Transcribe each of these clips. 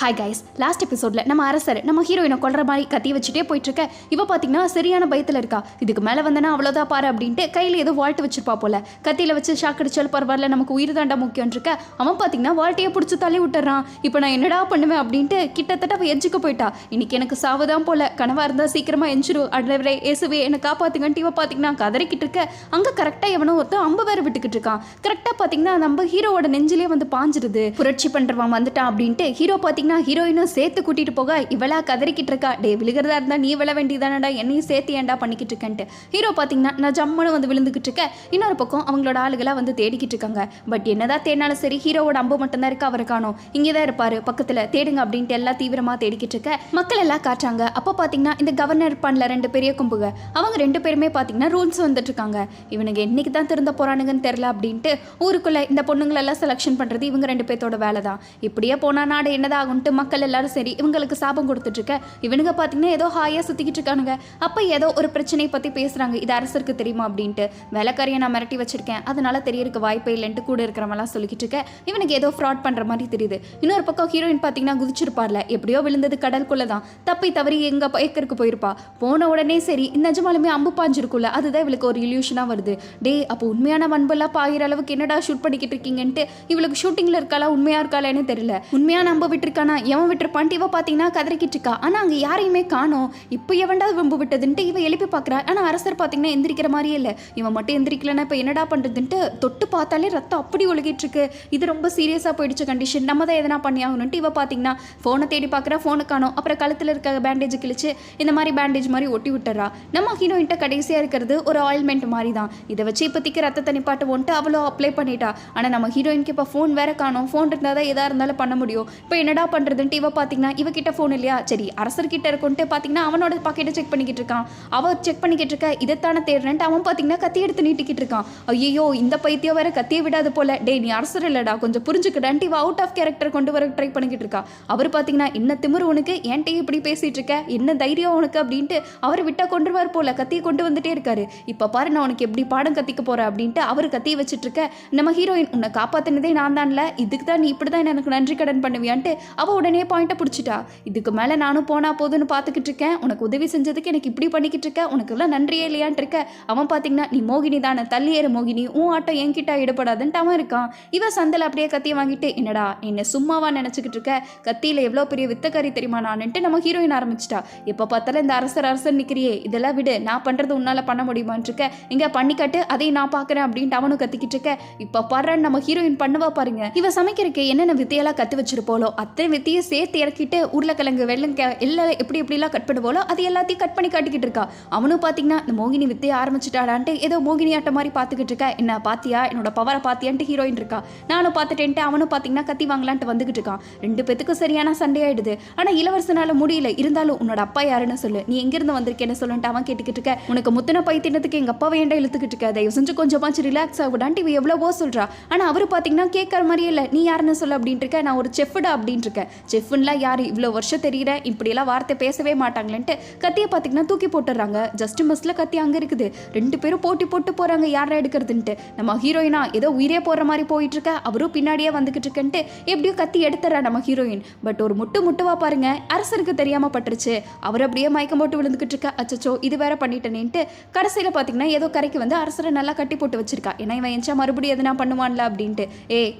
Hi guys, last எபிசோடில் நம்ம அரசர் நம்ம ஹீரோயினை கொல்ற மாதிரி கத்தி வச்சுட்டே போயிட்டுருக்க. இவ பார்த்தீங்கன்னா சரியான பயத்தில் இருக்கா. இதுக்கு மேலே வந்தனா அவ்வளோதான் பாரு அப்படின்ட்டு கையில் ஏதோ வால்ட்டு வச்சிருப்பா போல. கத்தியில் வச்சு ஷாக் அடிச்சாலும் பரவாயில்ல, நமக்கு உயிர் தாண்டா முக்கியம் இருக்க. அவன் பார்த்தீங்கன்னா வால்ட்டையே பிடிச்சி தள்ளி விட்டுறான். இப்போ நான் என்னடா பண்ணுவேன் அப்படின்ட்டு கிட்டத்தட்ட அவள் எஜ்ஜுக்கு போயிட்டா. இன்னைக்கு எனக்கு சாவுதான் போல, கனவாக இருந்தால் சீக்கிரமாக எஞ்சிரும், அட்ரவரே ஏசுவே என்னை காப்பாற்றுங்கன்ட்டு இவ பார்த்தீங்கன்னா கதறிக்கிட்டு இருக்க. அங்கே கரெக்டாக எவனோ ஒருத்தர் அம்பு வேறு விட்டுக்கிட்டு இருக்கான். கரெக்டாக பார்த்தீங்கன்னா நம்ம ஹீரோவோட நெஞ்சிலே வந்து பாஞ்சிருது. புரட்சி பண்ணுறவன் வந்துட்டான் அப்படின்ட்டு ஹீரோ பார்த்தீங்கன்னா ஹீரோயினும் சேர்த்து கூட்டிட்டு போக இவளா கதறிக்கிட்டு இருக்கா. டே விழுகிறதா இருந்தா நீ விழ வேண்டியதானடா, என்னையும் சேர்த்து ஏன்டா பண்ணிக்கிட்டு இருக்கேன்ட்டு ஹீரோ பார்த்தீங்கன்னா நான் ஜம்முன்னு வந்து விழுந்துக்கிட்டு இருக்கேன். இன்னொரு பக்கம் அவங்களோட ஆளுகளாக வந்து தேடிக்கிட்டு இருக்காங்க. பட் என்னதான் தேடினாலும் சரி ஹீரோவோட அம்பு மட்டும்தான் இருக்கு, அவரை காணோம். இங்கே தான் இருப்பாரு பக்கத்தில், தேடுங்க அப்படின்ட்டு எல்லாம் தீவிரமாக தேடிக்கிட்டு இருக்க. மக்கள் எல்லாம் காட்டுறாங்க. அப்போ பார்த்தீங்கன்னா இந்த கவர்னர் பண்ணல ரெண்டு பெரிய கும்புக, அவங்க ரெண்டு பேருமே பார்த்தீங்கன்னா ரூல்ஸ் வந்துட்டு இருக்காங்க. இவனுக்கு என்னைக்கு தான் திருந்த போறானுங்கன்னு தெரியல அப்படின்ட்டு ஊருக்குள்ள இந்த பொண்ணுங்களெல்லாம் செலெக்ஷன் பண்ணுறது இவங்க ரெண்டு பேர்த்தோட வேலை தான். இப்படியே போனா நாடு என்னதாகும்ட்டு மக்கள் எல்லாரும் சரி இவங்களுக்கு சாபம் கொடுத்துட்டு இருக்க. இவனுங்க பார்த்தீங்கன்னா ஏதோ ஹாயாக சுற்றிக்கிட்டு இருக்கானுங்க. அப்போ ஏதோ ஒரு பிரச்சனையை பற்றி பேசுகிறாங்க. இது அரசருக்கு தெரியுமா அப்படின்ட்டு. வேலைக்காரியை நான் மிரட்டி வச்சிருக்கேன், அதனால தெரியறதுக்கு வாய்ப்பே இல்லைன்ட்டு கூட இருக்கிறவங்களாம் சொல்லிக்கிட்டு இருக்க. இவனுக்கு ஏதோ ஃப்ராட் பண்ணுற மாதிரி தெரியுது. இன்னொரு பக்கம் ஹீரோயின் பார்த்தீங்கன்னா குதிச்சிருப்பார்ல, எப்படியோ விழுந்தது கடலுக்குள்ள தான், தப்பி தவறி எங்க ஏக்கருக்கு போயிருப்பா. போன உடனே சரி நிஜமாலுமே அம்பு பாஞ்சிருக்குள்ள, அதுதான் இவளுக்கு ஒரு இல்யூஷனாக வருது. டே அப்போ உண்மையான அம்பெல்லாம் பாயிற அளவுக்கு என்னடா ஷூட் பண்ணிக்கிட்டு இருக்கீங்கன்ட்டு இவளுக்கு ஷூட்டிங்கில் இருக்காளா உண்மையா இருக்காளேன்னு தெரியல. உண்மையான அம்பு விட்டுருக்கானா எவன் விட்டுருப்பான்ட்டு இவ பார்த்தீங்கன்னா கதறிக்கிட்டு இருக்கா. ஆனால் அங்கே யாரையுமே காணோம். இப்போ எவன்டா வம்பு விட்டதுன்ட்டு இவ எழுப்பி பார்க்குறா. ஆனால் அரசர் பார்த்தீங்கன்னா எந்திரிக்கிற மாதிரியே இல்லை. இவன் மட்டும் எந்திரிக்கலன்னா இப்போ என்னடா பண்ணுறதுன்ட்டு தொட்டு பார்த்தாலே ரத்தம் அப்படி ஒழுகிட்டு இருக்கு. இது ரொம்ப சீரியஸாக போயிடுச்சு கண்டிஷன், நம்ம தான் எதனா பண்ணி ஆகணும்ட்டு இவ பார்த்தீங்கன்னா ஃபோனை தேடி பார்க்குறா, ஃபோனை காணோம். அப்புறம் கழுத்தில் இருக்க பேண்டேஜ் கிழிச்சு இந்த மாதிரி பேண்டேஜ் மாதிரி ஒட்டி விட்டுறா. நம்ம ஹீரோயின்ட்ட கடைசியாக இருக்கிறது ஒரு ஆயில்மெண்ட் மாதிரி தான். இதை வச்சு இப்போதைக்கு ரத்தத்தை நிப்பாட்டுவோன்ட்டு அவளோ அப்ளை பண்ணிட்டா. ஆனால் நம்ம ஹீரோயினுக்கு இப்போ ஃபோன் வேற காணோம். ஃபோன் இருந்தால் தான் எதாக இருந்தாலும் பண்ண முடியும். இப்போ என்னடா பண்ணுறதுன்ட்டு இவ பார்த்தீங்கன்னா இவகிட்ட ஃபோன் இல்லையா, சரி அரசர்கிட்ட இருக்குன்ட்டு பார்த்தீங்கன்னா அவனோட பாக்கெட்டை செக் பண்ணிக்கிட்டு இருக்கான். அவன் செக் பண்ணிக்கிட்டு இருக்கா. இதைத்தானே தேடுறேன்ட்டு அவன் பார்த்தீங்கன்னா கத்தி எடுத்து நீட்டிக்கிட்டு இருக்கான். ஐயோ இந்த பைத்தியம் வேற கத்தியை விடாது போல. டே நீ அரசர் இல்லடா, கொஞ்சம் புரிஞ்சுக்கிட்டான்ட்டு இவ அவுட் ஆஃப் கேரக்டர் கொண்டு வர ட்ரை பண்ணிக்கிட்டு இருக்கா. அவர் பார்த்தீங்கன்னா என்ன திமிரு உனக்கு, என்கிட்ட இப்படி பேசிட்டு இருக்க, என்ன தைரியம் உனக்கு அப்படின்ட்டு அவர் விட்டா கொண்டுருவார் போல கத்தியை கொண்டு வந்துட்டே இருக்காரு. இப்போ பாரு நான் உனக்கு எப்படி பாடம் கத்திக்க போறேன் அப்படின்ட்டு அவர் கத்தியை வச்சுட்டு இருக்க. நம்ம ஹீரோயின் உன்னை காப்பாத்தினதே நான் தான்ல, இதுக்கு தான் நீ இப்படி தான் எனக்கு நன்றி கடன் பண்ணுவியான்ட்டு அவ உடனே பாயிண்ட்டை பிடிச்சிட்டா. இதுக்கு மேலே நானும் போனா போதுன்னு பார்த்துக்கிட்டு இருக்கேன், உனக்கு உதவி செஞ்சதுக்கு எனக்கு இப்படி பண்ணிக்கிட்டு இருக்க, உனக்கு எல்லாம் நன்றியே இல்லையான்ட்டு இருக்க. அவன் பார்த்தீங்கன்னா நீ மோகினி தானே, தள்ளியேறு மோகினி, உன் ஆட்டம் என்கிட்ட ஈடுபடாதுன்ட்டு அவன் இருக்கான். இவன் சந்தல் அப்படியே கத்தியை வாங்கிட்டு என்னடா என்ன சும்மாவா நினச்சிக்கிட்டு இருக்க, கத்தியில் எவ்வளோ பெரிய வித்தக்காரி தெரியுமா நான்ட்டு நம்ம ஹீரோயின் ஆரம்பிச்சிட்டா. இப்போ பார்த்தாலும் இந்த அரசர் நிற்கிறியே, இதெல்லாம் விடு, நான் பண்ணுறது உன்னால் பண்ண முடியுமான்னு இருக்க, இங்கே பண்ணிக்காட்டு அதையும் நான் பார்க்குறேன் அப்படின்ட்டு அவனும் கத்திக்கிட்டு இருக்க. இப்போ பாடுறான்னு நம்ம ஹீரோயின் பண்ணுவா பாருங்க. இவன் சமைக்கிறதுக்கு என்னென்ன வித்தையெல்லாம் கற்று வச்சிருப்போலோ அத்தனை வித்தையை சேர்த்து இறக்கிட்டு உருளைக்கிழங்கு வெள்ளங்க எல்லாம் எப்படிலாம் கட் பண்ணுவோலோ அது எல்லாத்தையும் கட் பண்ணி காட்டிக்கிட்டு இருக்கா. அவனும் பார்த்தீங்கன்னா இந்த மோகினி வித்தையை ஆரம்பிச்சுட்டாடான்ட்டு ஏதோ மோகினி ஆட்டம் மாதிரி பார்த்துக்கிட்டு இருக்கா. என்ன பாத்தியா, என்னோட பவரை பாத்தியான்ட்டு ஹீரோயின் இருக்கா. நானும் பார்த்துட்டேன்ட்டு அவனும் பார்த்தீங்கன்னா கத்தி வாங்கலான்ட்டு வந்துகிட்டு இருக்கான். ரெண்டு பேத்துக்கும் சரியான சண்டை ஆயிடுது. ஆனால் இளவரசனால முடியல. இருந்தாலும் உன்னோட அப்பா யாருன்னு சொல்லு, நீ எங்கிருந்து வந்திருக்கேன்னு சொல்லிட்டு அவன் கேட்டுக்கிட்டு இருக்க. உனக்கு முத்தின பைத்தினத்துக்கு எங்க அப்பா வேண்டாம் இழுத்துக்கிட்டு இருக்க, தயவு செஞ்சு கொஞ்சமாச்சு ரிலாக்ஸ் ஆகுடான்ட்டு இவ எவ்வளவோ சொல்றா. ஆனால் அவரு பார்த்தீங்கன்னா கேட்கற மாதிரியே இல்லை. நீ யாருன்னு சொல்ல அப்படின்ட்டு இருக்க. நான் ஒரு செஃப்டா அப்படின்ட்டு இருக்கேன். செஃப்லாம் யாரு, இவ்வளோ வருஷம் தெரியுற, இப்படியெல்லாம் வார்த்தை பேசவே மாட்டாங்களேன்ட்டு கத்தியை பார்த்தீங்கன்னா தூக்கி போட்டுடுறாங்க. ஜஸ்ட் மிஸ்ல கத்தி அங்கே இருக்குது. ரெண்டு பேரும் போட்டி போட்டு போறாங்க யாரை எடுக்கிறதுன்ட்டு. நம்ம ஹீரோயினா ஏதோ உயிரே போற மாதிரி போயிட்டு இருக்க, அவரும் பின்னாடியே வந்துகிட்டு இருக்கன்ட்டு எப்படியோ கத்தி எடுத்துறா நம்ம ஹீரோயின். பட் ஒரு முட்டுவா பாருங்க, அரசருக்கு தெரியாம பட்டுருச்சு. அவர் அப்படியே மயக்கம் போட்டு விழுந்துகிட்டு இருக்க. அச்சச்சோ இது வேற பண்ணிட்டேனேன்ட்டு கடைசியில் பார்த்தீங்கன்னா ஏதோ கரைக்கு வந்து அரசரை நல்லா கட்டி போட்டு வச்சிருக்கா. ஏன்னா இவன் எஞ்சா மறுபடியும் எதுனா பண்ணுவான்ல அப்படின்ட்டு.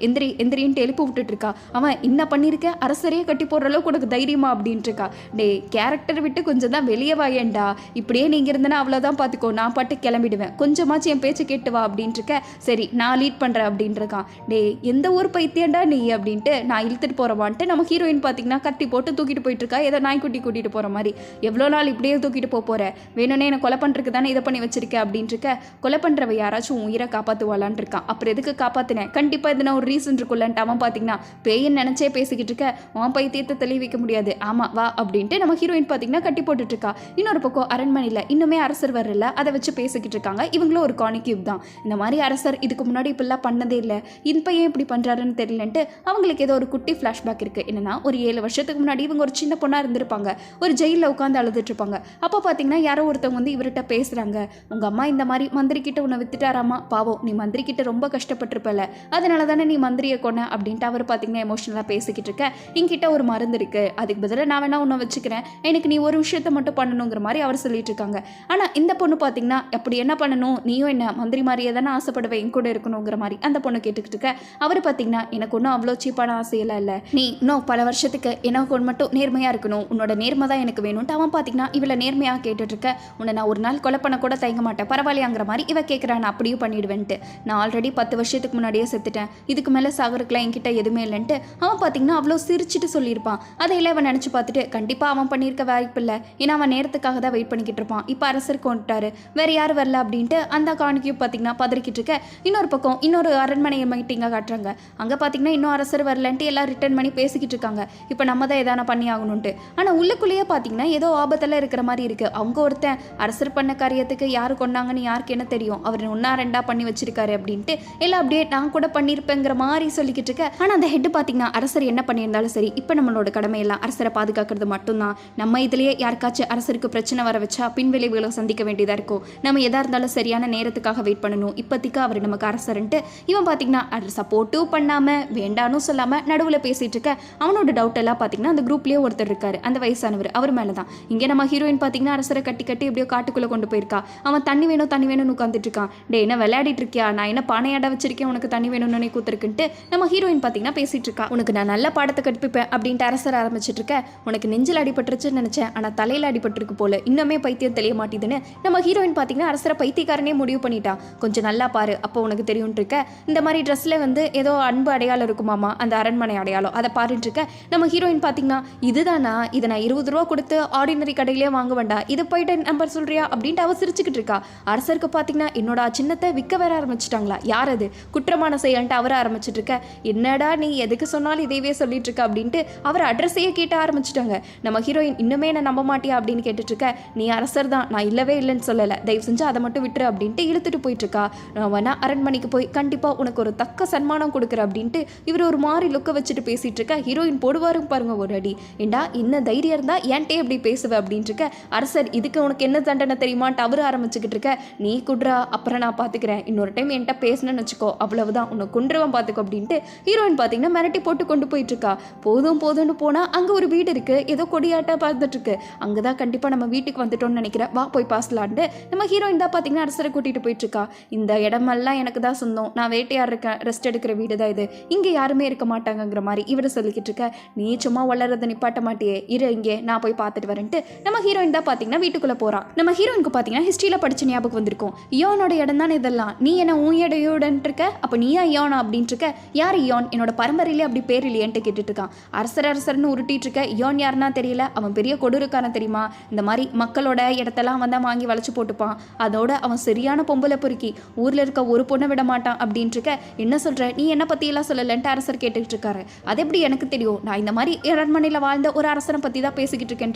எந்திரின்ட்டு எழுப்பி விட்டுட்டு இருக்கா. அவன் என்ன பண்ணிருக்க, அரசரையே கட்டி போடுற அளவுக்கு உனக்கு தைரியமா அப்படின்ட்டு இருக்கா. டே கேரக்டர் விட்டு கொஞ்சம் தான் வெளியே வாயேண்டா, இப்படியே நீங்க இருந்தனா அவ்வளோதான் பார்த்துக்கோ, நான் பாட்டு கிளம்பிடுவேன், கொஞ்சமாச்சு என் பேச்சு கேட்டு வா அப்படின்ட்டு இருக்க. சரி நான் லீட் பண்ணுறேன் அப்படின்ட்டு இருக்கான். டே எந்த ஊர் பைத்தியண்டா நீ அப்படின்ட்டு நான் இழுத்துட்டு போறவான்ட்டு நம்ம ஹீரோயின் பார்த்தீங்கன்னா கத்தி போட்டு தூக்கிட்டு போயிட்டு இருக்கா. ஏதோ நாய்க்குட்டி கூட்டிட்டு போற மாதிரி. எவ்வளோ நாள் இப்படியே தூக்கிட்டு போற, வேணும்னே என்னை கொலை பண்ணுறதுக்கு தானே இதை பண்ணி வச்சிருக்கேன் அப்படின்ட்டு இருக்க. கொலை பண்ணுறவ யாராச்சும் உயிரை காப்பாற்றுவாளான் இருக்கான். அப்புறம் எதுக்கு காப்பாற்றினேன், கண்டிப்பாக எதுனா ஒரு ரீசன் இருக்குல்லன்ட்டு அவன் பார்த்தீங்கன்னா பேயன்னு நினச்சே பேசிக்கிட்டு இருக்க. அவன் பைத்தியத்தை தெளிவிக்க முடியாது, ஆமா வா அப்படின்ட்டு நம்ம ஹீரோயின் பார்த்தீங்கன்னா கட்டி போட்டுட்டு இருக்கா. இன்னொரு பக்கம் அரண்மனையில் இன்னுமே அரசர் வரல, அதை வச்சு பேசிக்கிட்டு இருக்காங்க. இவங்களும் ஒரு காணிக்யூப் தான். இந்த மாதிரி அரசர் இதுக்கு முன்னாடி இப்பெல்லாம் பண்ணதே இல்லை, இந்த பையன் இப்படி பண்ணுறாருன்னு தெரியலன்ட்டு அவங்களுக்கு ஏதோ ஒரு குட்டி ஃப்ளாஷ்பேக் இருக்குது. என்னன்னா ஒரு 7 வருஷத்துக்கு முன்னாடி இவங்க ஒரு சின்ன பொண்ணாக இருந்திருப்பாங்க, ஒரு ஜெயிலில் உட்காந்து அழுதுட்டு இருப்பாங்க. அப்போ பார்த்தீங்கன்னா யாரோ ஒருத்தவங்க வந்து இவர்கிட்ட பேசுகிறாங்க. உங்கள் அம்மா இந்த மாதிரி மந்திரிக்கிட்ட உன்னை வித்துட்டாராமா, பாவம் நீ மந்திரிக்கிட்ட ரொம்ப கஷ்டப்பட்டிருப்பல, அதனால தானே நீ மந்திரியை கொன்ன அப்படின்ட்டு அவர் பார்த்தீங்கன்னா எமோஷனலாக பேசிக்கிட்டு இருக்க. என்கிட்ட ஒரு மருந்து இருக்குது, அதுக்கு பதிலாக நான் வேணா உன்னை வச்சுக்கிறேன், எனக்கு நீ ஒரு விஷயத்த மட்டும் பண்ணணுங்கிற மாதிரி அவர் சொல்லிட்டு இருக்காங்க. ஆனால் இந்த பொண்ணு பார்த்தீங்கன்னா அப்படி என்ன பண்ணணும், நீயும் என்ன மந்திரி மாதிரியே தானே ஆசைப்படுவேன் என் கூட இருக்கணுங்கிற மாதிரி அந்த பொண்ணு கேட்டுக்கிட்டு இருக்க. அவர் பார்த்தீங்கன்னா எனக்கு ஒன்றும் அவ்வளோ சீப்பான ஆசையெல்லாம் இல்லை, நீ இன்னும் பல வருஷத்துக்கு எனக்கு ஒன்று மட்டும் நேர்மையாக இருக்கணும், உன்னோட நேர்மை தான் எனக்கு வேணும்ட்டு அவன் பார்த்தீங்கன்னா இவளை நேர்மையாக கேட்டுட்டு இருக்க. உன்னை நான் ஒரு நாள் கொலை பண்ண கூட தயங்க மாட்டேன் பரவாயில்லையாங்கிற மாதிரி இவ கேட்குறான். நான் அப்படியும் பண்ணிடுவேன்ட்டு, நான் ஆல்ரெடி 10 வருஷத்துக்கு முன்னாடியே செத்துட்டேன், இதுக்கு மேலே சாகருக்குலாம் என்கிட்ட எதுவுமே இல்லைன்ட்டு அவன் பார்த்தீங்கன்னா அவ்வளோ சிரிச்சிட்டு சொல்லியிருப்பான். அதையெல்லாம் அவன் நினச்சி பார்த்துட்டு கண்டிப்பாக அவன் பண்ணியிருக்க வாய்ப்பு இல்லை, ஏன்னா அவன் நேரத்துக்காக தான் வெயிட் பண்ணிக்கிட்டு இருப்பான். இப்போ அரசருக்கு வந்துட்டாரு, வேறு யாரும் வரல அப்படின்ட்டு அந்த காணிக்கையும் பார்த்தீங்கன்னா பதறிக்கிட்டு இருக்க. இன்னொரு பக்கம் இன்னொரு அரண்மனை மீட்டிங்காக காட்டுறாங்க. அங்கே பார்த்தீங்கன்னா இன்னும் அரசர் வரலன்ட்டு எல்லாம் ரிட்டர்ன் பண்ணி பேசிக்கிட்டு இருக்காங்க. இப்போ நம்ம தான் எதான பண்ணி ஆகணும்ட்டு. ஆனால் உள்ளுக்குள்ளேயே பார்த்தீங்கன்னா ஏதோ ஆபத்தெல்லாம் இருக்கிற மாதிரி இருக்குது. அவங்க ஒருத்தன் அரசர் பண்ண காரியத்துக்கு யார் கொண்டாங்கன்னு யாருக்கு என்ன தெரியும், அவர் ஒன்றா ரெண்டா பண்ணி வச்சிருக்காரு அப்படின்ட்டு எல்லாம் அப்படியே நான் கூட பண்ணியிருப்பேங்கிற மாதிரி சொல்லிக்கிட்டு இருக்க. ஆனால் அந்த ஹெட் பார்த்தீங்கன்னா அரசர் என்ன பண்ணியிருந்தாலும் சரி, இப்போ நம்மளோட கடமையெல்லாம் அரசரை பாதுகாக்கிறது மட்டும்தான். நம்ம இதுலேயே யாருக்காச்சும் அரசருக்கு பிரச்சனை வர வச்சா பின்விளைவுகளை சந்திக்க வேண்டியதாக இருக்கும். நம்ம எதாக இருந்தாலும் சரியான நேரத்துக்காக வெயிட் பண்ணணும். இப்போதைக்கு அவர் நமக்கு அரசர்ன்ட்டு இவன் பார்த்தீங்கன்னா அது சப்போர்ட்டும் பண்ணாமல் வேண்டான்னு சொல்லாமல் நடுவில் பேசிகிட்டு இருக்க. அவனோட டவுட் எல்லாம் பார்த்தீங்கன்னா அந்த குரூப்லேயே ஒருத்தர் இருக்காரு, அந்த வயசானவர், அவர் மேலே தான். இங்கே நம்ம ஹீரோயின் பார்த்தீங்கன்னா அரசரை கட்டி கட்டி எப்படியோ காட்டுக்குள்ளே கொண்டு போயிருக்கா. அவன் தண்ணி வேணும் தண்ணி வேணும்னு உட்காந்துட்டு இருக்கான். டே என்ன விளையாடிட்டு இருக்கியா, நான் என்ன பானையாட வச்சிருக்கேன் உனக்கு தண்ணி வேணும்னு கூத்துருக்குன்ட்டு நம்ம ஹீரோயின் பார்த்தீங்கன்னா பேசிட்டு இருக்கா. உனக்கு நான் நல்ல பாடத்தை கற்பிப்பேன் அப்படின்ட்டு அரசர் ஆரம்பிச்சிட்டு இருக்க. உனக்கு நெஞ்சில் அடிபட்டுருச்சுன்னு நினச்சேன், ஆனால் தலையில் அடிபட்டிருக்கு போல, இன்னுமே பைத்தியம் தெரிய மாட்டேதுன்னு நம்ம ஹீரோயின் பார்த்தீங்கன்னா அரசரை பைத்தியக்காரனே முடிவு பண்ணிட்டா. கொஞ்சம் நல்லா பாரு அப்போ உனக்கு தெரியும் இருக்க. இந்த மாதிரி ட்ரெஸ்ல வந்து ஏதோ அன்பு அடையாளம் இருக்குமாமா, அந்த அரண்மனை அடையாளம், அதை பாருட்டு இருக்க. நம்ம ஹீரோயின் பார்த்தீங்கன்னா இதுதானா, இதை நான் 20 ரூபா கொடுத்து ஆர்டினரி கடையிலேயே வாங்க வேண்டாம், இது போயிட்டு நம்பர் சொல்றியா அப்படின்ட்டு அவ சிரிச்சுக்கிட்டு இருக்கா. அரசருக்கு பார்த்தீங்கன்னா என்னோட சின்னத்தை விற்க வேற ஆரம்பிச்சிட்டாங்களா, யார் அது குற்றமான செயல்ன்ட்டு அவரை ஆரம்பிச்சிட்டு இருக்க. என்னடா நீ எதுக்கு சொன்னாலும் இதையவே சொல்லிட்டு இருக்க அப்படின்ட்டு அவர் அட்ரஸையே கேட்ட ஆரம்பிச்சிட்டாங்க. நம்ம ஹீரோயின் இன்னுமே என்ன நம்ப மாட்டியா அப்படின்னு கேட்டுட்டு இருக்க. நீ அரசர் தான், நான் இல்லவே இல்லைன்னு சொல்லலை, தயவு செஞ்சு அதை மட்டும் விட்டுரு அப்படின்ட்டு இழுத்துட்டு போயிட்டு இருக்கா. நான் வேணா அரண்மனைக்கு போய் கண்டிப்பாக உனக்கு ஒரு தக்க சன்மானம் கொடுக்குற அப்படின்ட்டு இவர் ஒரு மாதிரி லுக்க வச்சுட்டு பேசிட்டு இருக்க. ஹீரோயின் போடுவாரும் பாருங்க ஒரு அடி. ஏண்டா என்ன தைரியம் இருந்தா ஏன்ட்டே எப்படி பேசுவ அப்படின்ட்டு இருக்க. அரசர் இதுக்கு உனக்கு என்ன தண்டனை தெரியுமான்ட்டு அவர் ஆரம்பிச்சுக்கிட்டு இருக்க. நீ குட்ரா அப்புறம் நான் பார்த்துக்கிறேன், இன்னொரு டைம் என்கிட்ட பேசணும்னு வச்சுக்கோ அவ்வளவுதான், உன்னை குன்றுவன் பார்த்துக்கோ அப்படின்ட்டு ஹீரோயின் பார்த்தீங்கன்னா மிரட்டி போட்டு கொண்டு போயிட்டு இருக்கா. போதும் போதும்னு போனால் அங்கே ஒரு வீடு இருக்கு, ஏதோ கொடியாட்டா பார்த்துட்டு இருக்கு. அங்கே தான் கண்டிப்பாக நம்ம வீட்டுக்கு வந்துட்டோம்னு நினைக்கிறேன், வா போய் பாசலான்ட்டு நம்ம ஹீரோயின் தான் பார்த்தீங்கன்னா அரசரை கூட்டிகிட்டு போயிட்டு இருக்கா. இந்த இடமெல்லாம் எனக்கு தான் சொந்தம், நான் வேட்டையார் இருக்கேன், ரெஸ்ட் எடுக்கிற வீடு தான் இது, இங்கே யாருமே இருக்க மாட்டாங்கங்கிற மாதிரி இவரை சொல்லிக்கிட்டு இருக்க. நீ சும்மா வளர்றதை நிப்பாட்ட மாட்டியே, இரு இங்கே நான் போய் பார்த்துட்டு வரேன்ட்டு நம்ம ஹீரோயின் தான் பார்த்தீங்கன்னா வீட்டுக்குள்ளே போகிறான். நம்ம ஹீரோயினுக்கு பார்த்தீங்கன்னா ஹிஸ்ட்ரியில் படிச்ச ஞாபகம் வந்திருக்கும். இயோனோட இடம் தானே இதெல்லாம், நீ என்ன ஊயடையோடன்ட்டு இருக்க, அப்போ நீயா இயோனா அப்படின்ட்டு இருக்க. யார் இயோன், என்னோட பரம்பரையிலே அப்படி பேர் இல்லையன்ட்டு கேட்டுட்டு இருக்கான். அரசர்னு உருட்டிட்டு இருக்க. இயோன் யாருன்னா தெரியல, அவன் பெரிய கொடுருக்கான தெரியுமா, இந்த மாதிரி மக்களோட இடத்தெல்லாம் வந்தால் வாங்கி வளைச்சு போட்டுப்பான், அதோட அவன் சரியான பொம்பளை பொறுக்கி, ஊரில் இருக்க ஒரு பொண்ணை விட மாட்டான் அப்படின்ட்டு இருக்க. என்ன சொல்கிற, நீ என்ன பற்றியெல்லாம் சொல்லலைன்ட்டு அரசர் கேட்டுக்கிட்டு இருக்காரு. அது எப்படி எனக்கு தெரியும், நான் இந்த மாதிரி அரண்மனையில் வாழ்ந்த ஒரு அரசனை பற்றி தான் பேசிக்கிட்டு இருக்கேன்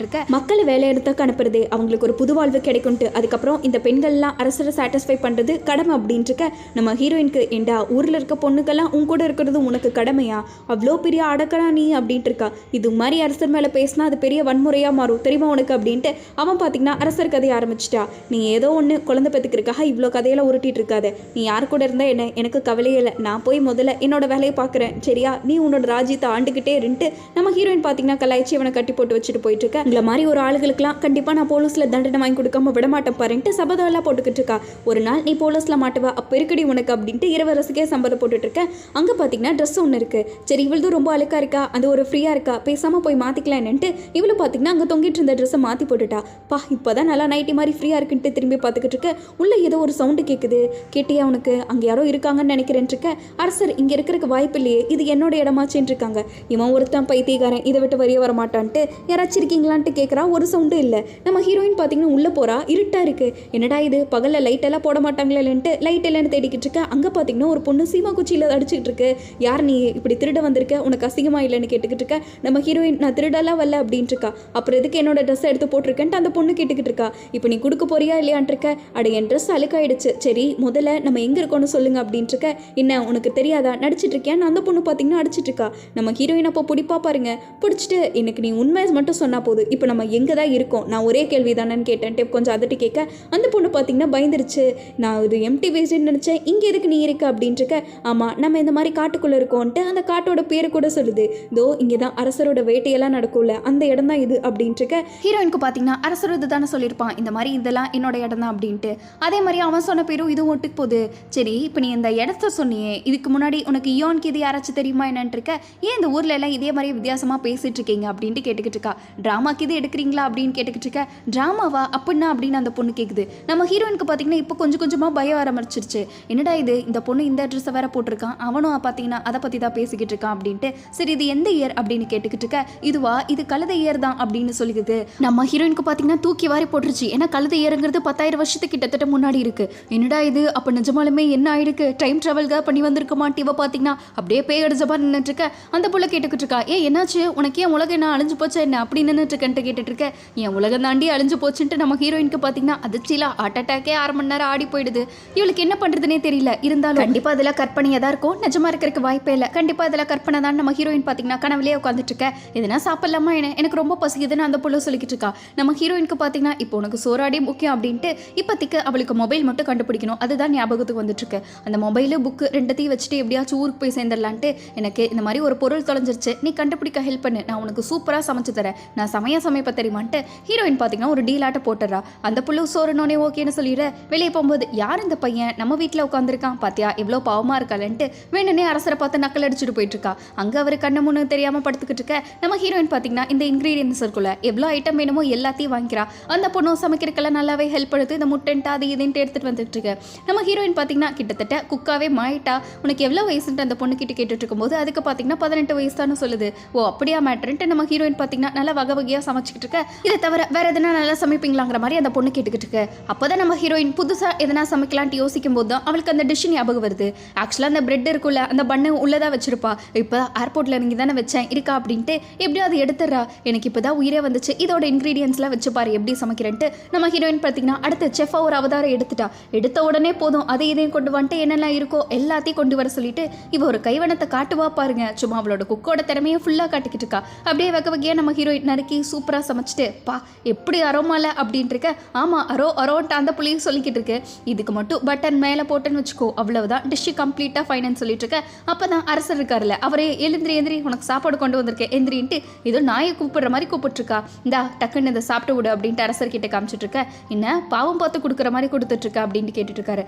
இருக்க. மக்களை வேலையிடத்துக்கு அனுப்புறது அவங்களுக்கு ஒரு புது வாழ்வு கிடைக்கும்ட்டு, அதுக்கப்புறம் இந்த பெண்கள்லாம் அரசரை சாட்டிஸ்ஃபை பண்ணுறது கடமை அப்படின்ட்டு இருக்க. நம்ம ஹீரோயினுக்கு ஏண்டா ஊரில் இருக்க பொண்ணுக்கெல்லாம் உன் கூட இருக்கிறது உனக்கு கடமையா, அவ்வளோ பெரிய அடக்கடா நீ அப்படின்ட்டு இருக்கா. இது மாதிரி அரசர் மேலே பேசினா அது பெரிய வன்முறையாக மாறும் தெரியுமா உனக்கு அப்படின்ட்டு அவன் பார்த்தீங்கன்னா அரசர் கதையை ஆரம்பிச்சிட்டா. நீ ஏதோ ஒன்று குழந்தை பெற்றுக்கிறக்காக இவ்வளோ கதையெல்லாம் உருட்டிட்டு இருக்காது, நீ யார் கூட இருந்தால் என்ன, எனக்கு கவலையே இல்லை, நான் போய் முதல்ல என்னோட வேலையை பார்க்குறேன் சரியா, நீ உன்னோட ராஜ்யத்தை ஆண்டுகிட்டே இருந்துட்டு நம்ம ஹீரோயின் பார்த்தீங்கன்னா கலாய்ச்சி அவனை கட்டி போட்டு வச்சுட்டு போயிட்டு இருக்க. இந்த மாதிரி ஒரு ஆளுகளுக்குலாம் கண்டிப்பாக நான் போலீஸில் தண்டனை வாங்கி கொடுக்காம விட மாட்டேன் பாருன்ட்டு சபதம் போட்டுக்கிட்டு இருக்கா. ஒரு நாள் நீ போலீஸில் மாட்டுவா, அப்போ இருக்கடி உனக்கு அப்படின்ட்டு இளவரசுக்கே சம்பதம் போட்டுட்டு இருக்க. அங்கே பார்த்தீங்கன்னா ட்ரெஸ் ஒன்று இருக்கு, சரி இவளது ரொம்ப அழுக்கா இருக்கா, அது ஒரு ஃப்ரீயாக இருக்கா, பேசாமல் போய் மாற்றிக்கலாம் என்னன்ட்டு இவளு பார்த்தீங்கன்னா அங்கே தொங்கிட்டு இருந்த ட்ரெஸ்ஸை மாற்றி போட்டுட்டா. பா இப்போதான் நல்லா நைட்டி மாதிரி ஃப்ரீயாக இருக்குன்ட்டு திரும்பி பார்த்துக்கிட்டு இருக்க. உள்ளே ஏதோ ஒரு சவுண்டு கேட்குது, கேட்டியா உனக்கு, அங்கே யாரோ இருக்காங்கன்னு நினைக்கிறேன் இருக்க. அரசர் இங்கே இருக்கிறதுக்கு வாய்ப்பு இல்லையே, இது என்னோட இடமாச்சுன்னு இருக்காங்க, இவன் ஒருத்தன் பைத்தியக்காரன், இதை விட்டு வரிய வர மாட்டான்ட்டு யாராச்சும் இருக்கீங்களான்ட்டு கேட்குறா. ஒரு சவுண்டும் இல்லை. நம்ம ஹீரோயின் பார்த்தீங்கன்னா உள்ளே போகிறா, இருட்டாக இருக்குது, என்னடா இது பகலில் லைட் எல்லாம் போட மாட்டாங்களேன்ட்டு லைட் இல்லைன்னு தேடிக்கிட்டு இருக்க. அங்கே பார்த்தீங்கன்னா ஒரு பொண்ணு சீமா குச்சியில் அடிச்சுக்கிட்டு இருக்கு. யார் நீ இப்படி திருட வந்திருக்க, உனக்கு அசிங்கமா இல்லைன்னு கேட்டுக்கிட்டு இருக்க. நம்ம ஹீரோயின் நான் திருடலாம் வரல அப்படின்ட்டு இருக்கா. அப்புறம் எதுக்கு என்னோட ட்ரெஸ்ஸை எடுத்து போட்டிருக்கேன்ட்டு அந்த பொண்ணு கேட்டுக்கிட்டு இருக்கா. இப்போ நீ கொடுக்க போறியா இல்லையான்ட்டு இருக்க. அட என் ட்ரெஸ் அழுக்காயிடுச்சு, சரி முதல்ல நம்ம எங்கே இருக்கோன்னு சொல்லுங்க அப்படின்ட்டு இருக்க. என்ன உனக்கு தெரியாதா நடிச்சிட்டு இருக்கேன், அந்த பொண்ணு பார்த்தீங்கன்னா அடிச்சிட்டு இருக்கா. நம்ம ஹீரோயின் அப்போ பிடிப்பா பாருங்க, பிடிச்சிட்டு எனக்கு நீ உண்மை மட்டும் சொன்னா போதும், இப்போ நம்ம எங்கே தான் இருக்கோம், நான் ஒரே கேள்வி தானேன்னு கேட்டேன்ட்டு கொஞ்சம் அதட்டு கேட்க. அந்த பொண்ணு பார்த்தீங்கன்னா பயந்துருச்சு. நான் ஒரு எம்டி வேஸ்ட்னு நினச்சேன், இங்கே எதுக்கு நீ இருக்க அப்படின்ட்டு இருக்க. ஆமாம் நம்ம இந்த மாதிரி காட்டுக்குள்ளே இருக்கோன்ட்டு அந்த காட்டோட பேரை கூட சொல்லுது. இதோ இங்கே தான் அரசரோட வேட்டையெல்லாம் நடக்கும்ல அந்த இடம் தான் இது அப்படின்ட்டு இருக்க. ஹீரோயினுக்கு பார்த்தீங்கன்னா அரசர் இது தானே சொல்லியிருப்பான் இந்த மாதிரி இதெல்லாம் என்னோட இடம் தான் அப்படின்ட்டு. அதே மாதிரி அவன் சொன்ன பேரும் இதுவும் ஒட்டுக்கு போகுது. சரி இப்போ நீ இந்த இடத்த சொன்னியே, இதுக்கு முன்னாடி உனக்கு இயானுக்கு இது யாராச்சும் தெரியுமா என்னன்ட்டு இருக்க. ஏன் இந்த ஊரில் எல்லாம் இதே மாதிரி வித்தியாசமாக பேசிட்டு இருக்கீங்க அப்படின்ட்டு கேட்டுக்கிட்டு இருக்கா. ட்ராமாக்கு இது எடுக்கிறீங்களா அப்படின்னு கேட்டுக்கிட்டு இருக்க. ட்ராமாவா அப்படின்னா அப்படின்னு அந்த பொண்ணு கேட்குது. நம்ம ஹீரோயினுக்கு பார்த்தீங்கன்னா இப்போ கொஞ்சம் கொஞ்சமாக பயம் ஆரம்பிச்சிருச்சு. என்னடா இது, இந்த பொண்ணு இந்த அட்ரஸை வேற போட்டிருக்கான், அவனும் பார்த்தீங்கன்னா அதை பற்றி தான் பேசிக்கிட்டு இருக்கான் அப்படின்ட்டு. சரி இது எந்த இயர் அப்படின்னு கேட்டுக்கிட்டு இருக்க. இதுவா, இது கழுத இயர் தான் அப்படின்னு சொல்லிக்குது. நம்ம ஹீரோயினுக்கு பார்த்தீங்கன்னா தூக்கி வாரி போட்டுருச்சு. ஏன்னா கழுத இயருங்கிறது 10,000 வருஷத்துக்கு கிட்டத்தட்ட முன்னாடி இருக்கு. என்னடா இது, அப்போ நிஜமாலுமே என்ன ஆயிருக்கு, டைம் ட்ராவல்காக பண்ணி வந்திருக்க மாட்டி. இவ பார்த்தீங்கன்னா அப்படியே பேய் அடிச்சப்பா நின்றுட்டு இருக்க. அந்த புள்ள கேட்டுக்கிட்டு இருக்கா. என்னாச்சு உனக்கு, ஏன் உலகம் என்ன அழிஞ்சு போச்சா என்ன அப்படி நின்றுட்டு இருக்கன்ட்டு கேட்டுட்டு இருக்க. என் உலகம் தாண்டி அழிஞ்சு போச்சுன்ட்டு நம்ம ஹீரோயினுக்கு பார்த்தீங்கன்னா அதிர்ச்சியில ஹார்ட் அட்டாக்கே 1/2 மணி நேரம் ஆடி போயிடுது. இவளுக்கு என்ன பண்றதுனே தெரியல. இருந்தாலும் கண்டிப்பா அதில் கற்பனையாக தான் இருக்கும், நிஜமா இருக்கிறதுக்கு வாய்ப்பே இல்லை. கண்டிப்பா அதில் கற்பனை தான். நம்ம ஹீரோயின் பார்த்தீங்கன்னா கனவுலேயே உட்காந்துட்டு இருக்க. எதனா சாப்பிடலாமா என்ன, எனக்கு ரொம்ப பசிக்குதுன்னு அந்த புள்ள சொல்லிக்கிட்டு இருக்கா. நம்ம ஹீரோயினுக்கு பார்த்தீங்கன்னா இப்போ உனக்கு சோறாடி முக்கியம் அப்படின்ட்டு இப்போதைக்கு அவளுக்கு மொபைல் மட்டும் கண்டுபிடிக்கணும், அதுதான் ஞாபகத்துக்கு வந்துட்டு இருக்கு. அந்த மொபைலு புக்கு ரெண்டத்தையும் வச்சுட்டு எப்படியாச்சும் ஊருக்கு போய் சேர்ந்துடலான்ட்டு. எனக்கு இந்த மாதிரி ஒரு பொருள் தொலைஞ்சிருச்சு, நீ கண்டுபிடிக்க ஹெல்ப் பண்ணு, நான் உனக்கு சூப்பராக சமைச்சு தரேன், நான் சமைப்ப தெரியுமான்ட்டு ஹீரோயின் பார்த்தீங்கன்னா ஒரு டீலாட்ட போட்டுறா. அந்த புள்ள சோறுனோடனே ஓகேன்னு சொல்லிடுற. வெளியே போகும்போது யார் இந்த பையன் நம்ம வீட்டில் உட்காந்துருக்கான் பாத்தியா, எவ்வளோ பாவமா இருக்காளன்ட்டு வேணுனே அரசரை பார்த்து நக்கல் அடிச்சுட்டு போயிட்டு இருக்கா. அங்கே அவர் கண்ணு முன்னு தெரியாமல் படுத்துக்கிட்டு இருக்க. நம்ம ஹீரோயின் பார்த்தீங்கன்னா இந்த இன்க்ரீடியன்ஸ் இருக்குல்ல, எவ்வளோ ஐட்டம் வேணுமோ எல்லாத்தையும் வாங்கிக்கிறா. அந்த பொண்ணு சமைக்கிறதுக்கெல்லாம் நல்லாவே ஹெல்ப் பண்ணுது. இந்த முட்டைன்ட்டு அது இதுன்ட்டு எடுத்துகிட்டு வந்துட்டு இருக்கு. நம்ம ஹீரோயின் பார்த்தீங்கன்னா கிட்டத்தட்ட குக்காவே மாயிட்டா. உனக்கு எவ்வளோ வயசுன்ட்டு அந்த பொண்ணு கிட்ட கேட்டுட்டு இருக்கும்போது அதுக்கு பார்த்தீங்கன்னா 18 வயசு தான் சொல்லுது. ஓ அப்படியா மேட்டர்ன்ட்டு நம்ம ஹீரோயின் பார்த்தீங்கன்னா நல்லா வகை வகையாக சமைச்சிக்கிட்டு இருக்க. இதை தவிர வேற எதனா நல்லா சமைப்பீங்களாங்கிற மாதிரி அந்த பொண்ணு கேட்டுக்கிட்டு இருக்கு. அப்போதான் நம்ம ஹீரோயின் புதுசாக எதனா சமைக்கலான்ட்டு யோசிக்கும் போது தான் அவளுக்கு அந்த டிஷ் ஞாபகம் வருது. ஆக்சுவலாக அந்த பிரெட் இருக்குல்ல, அந்த பண்ணு உள்ளதாக வச்சிருப்பா. இப்போ ஏர்போர்ட்டில் இறங்கி தானே வச்சேன் இருக்கா அப்படின்ட்டு எப்படியோ அதை எடுத்துடுறா. எனக்கு இப்போ தான் உயிரே வந்துச்சு, இதோட இன்க்ரீடியன்ஸ்லாம் வச்சு பாரு எப்படி சமைக்கிறேன்ட்டு. நம்ம ஹீரோயின் பார்த்தீங்கன்னா அடுத்து செஃபா ஒரு அவதாரம் எடுத்துட்டா. எடுத்த உடனே போதும் அதை இதையும் கொண்டு வந்துட்டு என்னெல்லாம் இருக்கோ எல்லாத்தையும் கொண்டு வர சொல்லிட்டு இவ ஒரு கைவனத்தை காட்டுவா பாருங்க. சும்மா அவளோட குக்கோட திறமையை ஃபுல்லாக காட்டிக்கிட்டு இருக்கா. அப்படியே வகை வகையாக நம்ம ஹீரோயின் நறுக்கி சூப்பராக சமைச்சிட்டு பா எப்படி அரோமால அப்படின்ட்டு இருக்க. ஆமாம் அரோன்ட்டு அந்த புள்ளியும் சொல்லிக்கிட்டு இருக்கு. இதுக்கு மட்டும் பட்டன் மேலே போட்டேன்னு வச்சுக்கோ, அவ்வளவுதான் டிஷ்ஷு கம்ப்ளீட்டாக ஃபைனன்ஸ் சொல்லிட்டு இருக்க. அப்போ தான் அரசர் இருக்காருல்ல, அவரே எந்திரி உனக்கு சாப்பாடு கொண்டு வந்திருக்கேன் எந்திரின்ட்டு ஏதோ நாயை கூப்பிடுற மாதிரி கூப்பிட்டுருக்கா. இந்தா டக்குன்னு இதை சாப்பிட்டு விடு அப்படின்ட்டு அரசர் கிட்ட காமிச்சிட்டு இருக்க. என்ன பாவம் பார்த்து கொடுக்குற மாதிரி கொடுத்துட்ருக்கா அப்படின்ட்டு கேட்டுட்டு இருக்காரு.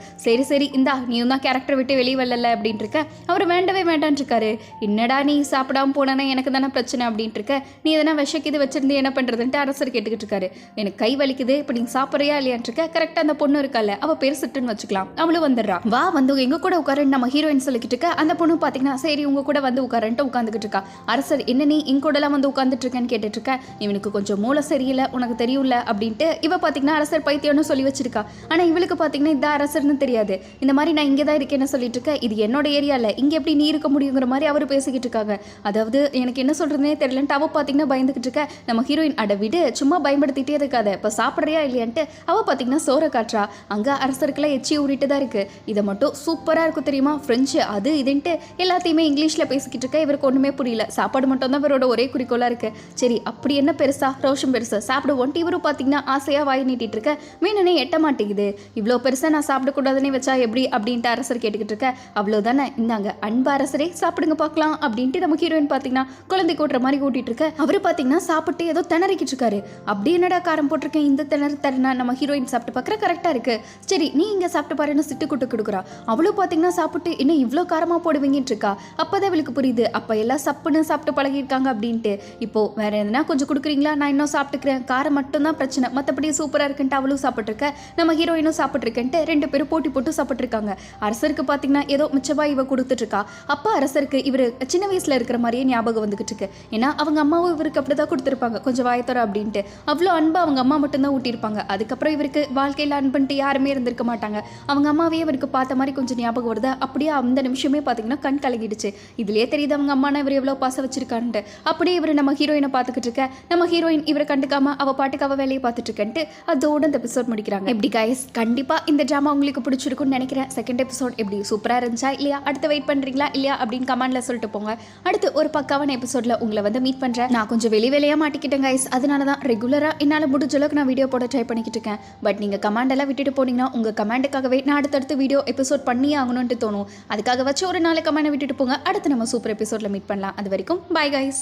சரி இந்தா நீயும் தான் கேரக்டர் விட்டு வெளியே வரல அப்படின்ட்டு இருக்க. அவர் வேண்டவே வேண்டான்னு இருக்காரு. என்னடா நீ சாப்பிடாம போனா எனக்கு தானே பிரச்சனை அப்படின்ட்டு இருக்க. நீ எதனா விஷக்கு இது வச்சிருந்து என்ன பண்ணுறதுன்ட்டு அரசர் கேட்டுக்கிட்டு இருக்காரு. எனக்கு கை வலிக்குது, இப்போ நீ சாப்பிட்றியா இல்லையான் இருக்க. கரெக்டாக அந்த பொண்ணு இருக்கால, அவள் பேர் சிட்டுன்னு வச்சுக்கலாம், அவளும் வந்துடுறா. வா வந்து எங்க கூட உட்காருன்னு நம்ம ஹீரோயின் சொல்லிக்கிட்டு இருக்க. அந்த பொண்ணு பார்த்தீங்கன்னா சரி உங்க கூட வந்து உட்காரன்ட்டு உட்காந்துக்கிட்டு இருக்கா. அரசர் என்ன நீ எங்க கூடலாம் வந்து உட்காந்துட்டு இருக்கேன்னு கேட்டுட்டு இருக்க. இவனுக்கு கொஞ்சம் மூளை சரியில்லை உனக்கு தெரியும்ல அப்படின்ட்டு இவ பார்த்தீங்கன்னா அரசர் பைத்தியம்னு சொல்லி வச்சிருக்கா. ஆனால் இவளுக்கு பார்த்தீங்கன்னா இந்த அரசர்னு தெரியாது. இந்த மாதிரி நான் இங்கே தான் இருக்கேன்னு சொல்லிட்டு இருக்க. இது என்னோட ஏரியாவில் இங்கே எப்படி நீ இருக்க முடியுங்கிற மாதிரி அவர் பேசிக்கிட்டு இருக்காங்க. அதாவது எனக்கு என்ன சொல்றதுனே தெரியலன்ட்டு அவ பார்த்தீங்கன்னா பயந்துக்கிட்டு இருக்க. நம்ம ஹீரோயின் அட விடு சும்மா பயன்படுத்திட்டே இருக்காத, இப்போ சாப்பிட்றியா இல்லையான்ட்டு அவ பார்த்தீங்கன்னா சோறை காட்டுறா. அங்கே அரசருக்குலாம் எச்சி ஊறிட்டு தான் இருக்கு. இதை மட்டும் சூப்பராக இருக்கும் தெரியுமா, ஃப்ரெஞ்சு அது இதுன்ட்டு எல்லாத்தையுமே இங்கிலீஷில் பேசிக்கிட்டு இருக்க. இவருக்கு ஒன்றுமே புரியல. சாப்பாடு மட்டும் தான் இவரோட ஒரே குறிக்கோளாக இருக்கு. சரி அப்படி என்ன பெருசா ரோஷம் பெருசா சாப்பிடுவோன்ட்டு இவரும் பார்த்தீங்கன்னா ஆசையாக வாய் நீட்டிட்டு இருக்க. மீனே எட்ட மாட்டேங்குது. இவ்வளோ பெருசாக நான் சாப்பிடக்கூடாதுன்னு வச்சா எப்படி அப்படின்ட்டு அரசர் கேட்டுக்கிட்டு இருக்க. அவ்வளோதானே இந்தாங்க அன்பு அரசரே சாப்பிடுங்க பார்க்கலாம் அப்படின்ட்டு நம்ம ஹீரோயின் பார்த்தீங்கன்னா குழந்தை கூட்டுற மாதிரி கூட்டிட்டு இருக்க. அவரு பார்த்தீங்கன்னா சாப்பிட்டு ஏதோ திணறிக்கிட்டு இருக்காரு. அப்படி என்னடா காரம் போட்டிருக்கேன் இந்த திணறா. நம்ம ஹீரோயின் சாப்பிட்டு பார்க்குற கரெக்டாக இருக்கு. சரி நீ இங்கே சாப்பிட்டு பாருன்னு சிட்டு கூட்டு கொடுக்குறா. அவளும் பார்த்தீங்கன்னா சாப்பிட்டு இன்னும் இவ்வளோ காரமாக போடுவீங்கன்னு இருக்கா. அப்போதான் அவளுக்கு புரியுது அப்போ எல்லாம் சப்புன்னு சாப்பிட்டு பழகிருக்காங்க அப்படின்ட்டு. இப்போ வேற எதுனா கொஞ்சம் கொடுக்குறீங்களா, நான் இன்னும் சாப்பிட்டுக்கிறேன், காரம் மட்டும்தான் பிரச்சனை, மற்றபடி சூப்பராக இருக்குன்ட்டு அவளும் சாப்பிட்ருக்க. நம்ம ஹீரோயினும் சாப்பிட்ருக்கேன்ட்டு 2 பேரும் போட்டி போட்டு சாப்பிட்ருக்காங்க. அரசருக்கு பார்த்தீங்கன்னா ஏதோ மிச்சமா இவ கொடுத்துட்டு இருக்கா. அப்போ அரசருக்கு இவர் சின்ன வயசுல இருக்கிற மாதிரியே ஞாபகம் வந்துகிட்டு இருக்கு. ஏன்னா அவங்க அம்மாவும் இவருக்கு அப்படிதான் கொடுத்துருப்பாங்க கொஞ்சம் வாயத்தோர அப்படின்ட்டு. அவ்வளோ அன்பா அவங்க அம்மா மட்டும்தான் ஊட்டியிருப்பாங்க. அதுக்கப்புறம் இவருக்கு வாழ்க்கையில் அன்புன்ட்டு யாருமே இருந்திருக்க மாட்டாங்க. அவங்க அம்மாவே இவருக்கு பார்த்த மாதிரி கொஞ்சம் ஞாபகம் வருது. அப்படியே அந்த நிமிஷமே பார்த்தீங்கன்னா கண் கலங்கிடுச்சு. இதுலேயே தெரியுது அவங்க அம்மானா இவர் எவ்வளோ பாசம் வச்சிருக்காருன்ட்டு. அப்படியே இவர் நம்ம ஹீரோயினை பார்த்துக்கிட்டு இருக்க. நம்ம ஹீரோயின் இவரை கண்டுக்காம அவ பாட்டுக்கு அவ வேலையை பார்த்துட்டு இருக்கன்ட்டு அதோட இந்த எபிசோட் முடிக்கிறாங்க. எப்படி கைஸ், கண்டிப்பா இந்த ட்ராமா உங்களுக்கு பிடிச்சிருக்கும்னு நினைக்கிறேன். செகண்ட் எபிசோட் எப்படி சூப்பரா இருந்துச்சா இல்லையா, அடுத்து வெயிட் பண்றீங்களா இல்லையா அப்படின்னு கமெண்ட்ல சொல்லிட்டு போங்க. அடுத்து ஒரு பக்காவான எபிசோட்ல உங்களை வந்து மீட் பண்றேன். நான் கொஞ்சம் வேலையா மாட்டிக்கிட்டேன் கைஸ், அதனால தான் ரெகுலரா என்னால முடிஞ்ச அளவுக்கு நான் வீடியோ போட ட்ரை பண்ணிக்கிட்டு இருக்கேன். பட் நீங்க கமெண்ட் எல்லாம் விட்டுட்டு போனீங்கன்னா உங்க கமெண்ட்டுக்காகவே நான் அடுத்தடுத்து வீடியோ எபிசோட் பண்ணியே ஆகணும்னு தோணும். அதுக்காக வச்சு ஒரு நாளை கமெண்ட் விட்டுட்டு போங்க. அடுத்து நம்ம சூப்பர் எபிசோட்ல மீட் பண்ணலாம். பண்ணலாம். அது வரைக்கும் பை கைஸ்.